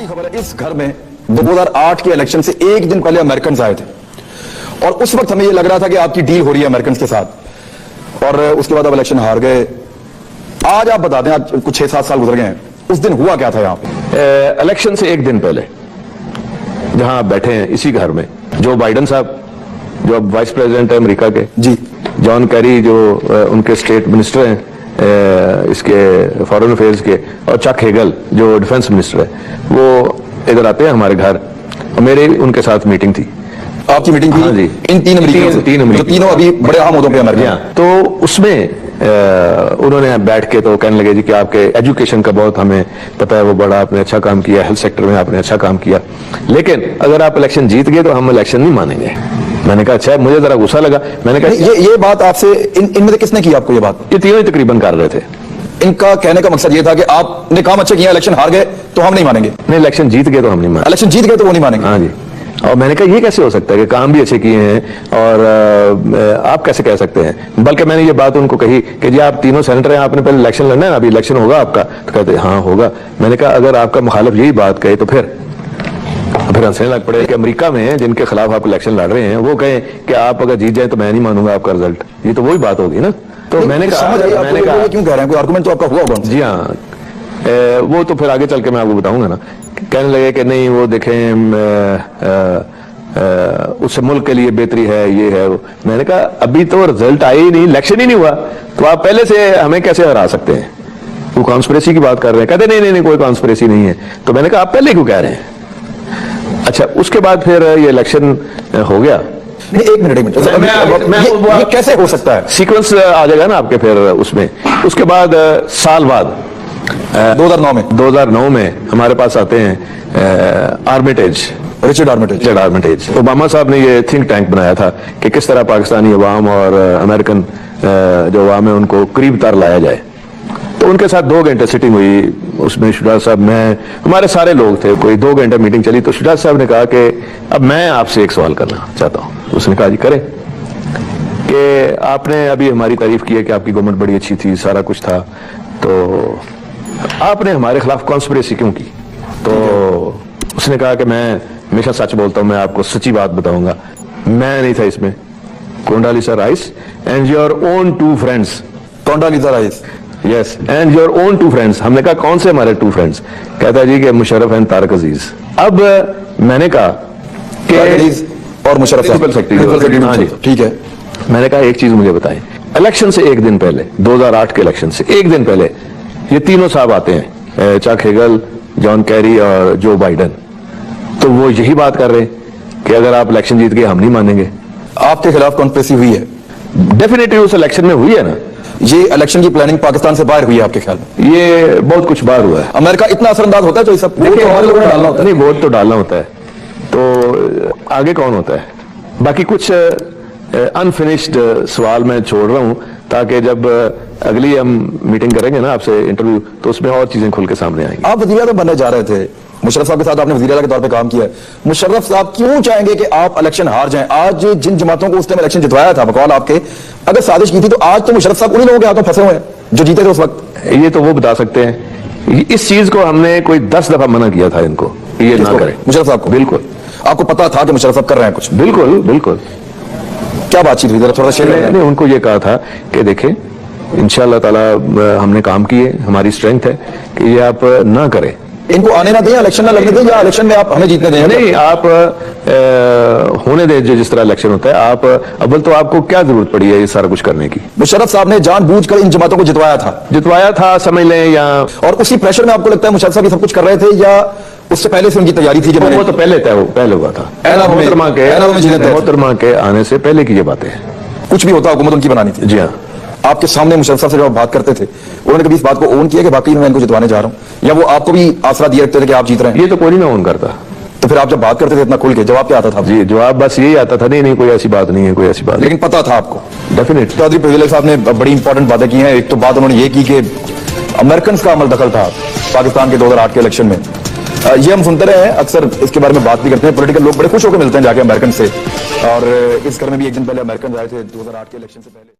की खबर है, इस घर में 2008 के इलेक्शन से एक दिन पहले अमेरिकन आए थे और उस वक्त हमें यह लग रहा था कि आपकी डील हो रही है अमेरिकन के साथ, और उसके बाद अब इलेक्शन हार गए। आज आप बता दें, आज कुछ 6-7 साल गुजर गए हैं, उस दिन हुआ क्या था यहाँ पे? इलेक्शन से एक दिन पहले जहां आप बैठे हैं इसी घर में, जो बाइडेन साहब जो अब वाइस प्रेसिडेंट है अमेरिका के, जी, जॉन कैरी जो उनके स्टेट मिनिस्टर हैं इसके फॉरेन अफेयर्स के, और चक हेगल जो डिफेंस मिनिस्टर है, वो इधर आते हैं हमारे घर और मेरे उनके साथ मीटिंग थी। आपकी मीटिंग थी? हाँ जी, इन तीन अमेरिकी, तीनों अभी बड़े अहम होदों पे अमेरिका। तो उसमें उन्होंने बैठ के तो कहने लगे जी कि आपके एजुकेशन का बहुत हमें पता है, वो बड़ा आपने अच्छा काम किया, हेल्थ सेक्टर में आपने अच्छा काम किया, लेकिन अगर आप इलेक्शन जीत गए तो हम इलेक्शन नहीं मानेंगे। मैंने कहा अच्छा, मुझे जरा गुस्सा लगा। मैंने कहा ये बात आपसे इनमें से किसने की आपको ये बात? ये तीनों ही तकरीबन कर रहे थे। इनका कहने का मकसद ये था कि आपने काम अच्छा किया, इलेक्शन हार गए तो हम नहीं मानेंगे। नहीं, इलेक्शन जीत गए तो हम नहीं मानेंगे। इलेक्शन जीत गए तो वो नहीं मानेंगे। हाँ जी। और मैंने कहा ये कैसे हो सकता है कि काम भी अच्छे किए हैं और आप कैसे कह सकते हैं? बल्कि मैंने ये बात उनको कही कि जी आप तीनों सेनेटर हैं, आपने पहले इलेक्शन लड़ना है ना, अभी इलेक्शन होगा आपका? तो कहते हाँ होगा। मैंने कहा अगर आपका मुखालिफ यही बात कहे तो फिर हंसने लग पड़े कि अमेरिका में जिनके खिलाफ आप इलेक्शन लड़ रहे हैं वो कहें कि आप अगर जीत जाए तो मैं नहीं मानूंगा आपका रिजल्ट। ये तो वही बात होगी ना। तो मैंने कहा क्यों कह रहे हैं, कोई आर्गुमेंट तो आपका हुआ होगा? जी हाँ, वो तो फिर आगे चल के मैं आपको बताऊंगा ना। कहने लगे कि नहीं वो देखें उससे मुल्क के लिए बेहतरी है, ये है वो। मैंने कहा अभी तो रिजल्ट आया ही नहीं, इलेक्शन ही नहीं हुआ, तो आप पहले से हमें कैसे हरा सकते हैं? वो कॉन्स्पिरेसी की बात कर रहे हैं। कहते नहीं कोई कॉन्स्पिरेसी नहीं है। तो मैंने कहा आप पहले क्यों कह रहे हैं? अच्छा, उसके बाद फिर ये इलेक्शन हो गया। नहीं, एक मिनट ये कैसे हो सकता है? सीक्वेंस आ जाएगा ना आपके फिर उसमें। उसके बाद साल बाद 2009 में हमारे पास आते हैं रिचर्ड आर्मिटेज। ओबामा साहब ने ये थिंक टैंक बनाया था कि किस तरह पाकिस्तानी अवाम और अमेरिकन जो अवाम है उनको करीब तर लाया जाए। तो उनके साथ 2 घंटे सिटिंग हुई। उसमें शुजात साहब, मैं, हमारे सारे लोग थे, कोई 2 घंटे मीटिंग चली। तो शुजात साहब ने कहा कि अब मैं आपसे एक सवाल करना चाहता हूं। उसने कहा जी करें, कि आपने अभी हमारी तारीफ की है कि आपकी गवर्नमेंट बड़ी अच्छी थी, सारा कुछ था, तो आपने हमारे खिलाफ कॉन्स्पिरेसी क्यों की? तो उसने कहा कि मैं हमेशा सच बोलता हूं, मैं आपको सच्ची बात बताऊंगा, मैं नहीं था इसमें। Condoleezza Rice and your own 2 friends. Condoleezza Rice, yes, and your own 2 friends. हमने कहा कौन से हमारे 2 फ्रेंड्स? कहता है जी कि मुशर्रफ एंड तारक अजीज। अब मैंने कहा कि और मुशर्रफ साहब, ठीक है। मैंने कहा एक चीज मुझे बताएं, इलेक्शन से एक दिन पहले, 2008 के इलेक्शन से एक दिन पहले ये तीनों साहब आते हैं, चक हेगल, जॉन कैरी और जो बाइडेन। तो वो यही बात कर रहे हैं कि अगर आप इलेक्शन जीत गए हम नहीं मानेंगे। आपके खिलाफ कॉन्स्पिरेसी हुई है? डेफिनेटली उस इलेक्शन में हुई है ना। ये इलेक्शन की प्लानिंग पाकिस्तान से बाहर हुई है आपके ख्याल में? ये बहुत कुछ बाहर हुआ है। अमेरिका इतना असरअंदाज होता है? जो सब वोट तो हमारे लोगों ने डालना होता है। नहीं, वोट तो डालना होता है, तो आगे कौन होता है? बाकी कुछ अनफिनिश्ड सवाल मैं छोड़ रहा हूं ताकि जब अगली हम मीटिंग करेंगे ना आपसे इंटरव्यू, तो उसमें और चीजें खुल के सामने आएंगी। आप वज़ीर आज़म बनने जा रहे थे, मुशर्रफ साहब के साथ आपने वज़ीर आला के तौर पे काम किया है। मुशर्रफ साहब क्यों चाहेंगे कि आप इलेक्शन हार जाएं? आज जिन जमातों को उस टाइम इलेक्शन जितवाया था बकौल आपके, अगर साजिश की थी, तो आज तो मुशर्रफ साहब उन्हीं लोगों के हाथों फंसे हुए हैं जो जीते थे उस वक्त। ये तो वो बता सकते हैं। इस चीज को हमने कोई 10 दफा मना किया था इनको, ये ना करें। मुशर्रफ साहब को बिल्कुल आपको पता था कि मुशर्रफ साहब कर रहे हैं कुछ? बिल्कुल। क्या बातचीत हुई, थोड़ा शेयर करें। मैंने उनको ये कहा था कि देखें इंशाअल्लाह ताला हमने काम किए, हमारी स्ट्रेंथ है कि ये आप ना करें। इनको आने ना दें, इलेक्शन ना लगने दें, या इलेक्शन में आप हमें जीतने दें? नहीं, आप होने दें जो जिस तरह इलेक्शन होता है। आप अव्वल तो आपको क्या जरूरत पड़ी है ये सारा कुछ करने की? मुशर्रफ साहब ने जानबूझकर इन जमातों को जितवाया था समझ लें, या और उसी प्रेशर में आपको लगता है मुशर्रफ साहब ये सब कुछ कर रहे थे, या उससे पहले से उनकी तैयारी थी? वो तो पहले हुआ था। मोहतरमा के आने से पहले की ये बातें हैं। कुछ भी होता हुकूमत उनकी बनानी थी। जी हाँ। आपके सामने मुशर्रफ साहब से जब आप बात करते थे, उन्होंने कभी इस बात को ओन किया कि बाकी मैं इनको जितवाने जा रहा हूं, या वो आपको भी आसरा दिए रखते थे कि आप जीत रहे हैं? ये तो कोई नहीं ओन करता। तो फिर आप जब बात करते थे इतना खुल के, जवाब क्या आता था? जी, जवाब बस यही आता था, नहीं कोई ऐसी बात नहीं है, कोई ऐसी बात। लेकिन पता था आपको? डेफिनेटली। चौधरी परवेज साहब ने बड़ी इंपॉर्टेंट बातें की हैं। एक तो बात उन्होंने ये की कि अमेरिकन का अमल दखल था पाकिस्तान के 2008 के इलेक्शन में। ये हम सुनते रहे हैं, अक्सर इसके बारे में बात भी करते हैं। पॉलिटिकल लोग बड़े खुश होकर मिलते हैं जाके अमेरिकन से, और इस घर में भी एक दिन पहले अमेरिकन आए थे 2008 के इलेक्शन से पहले।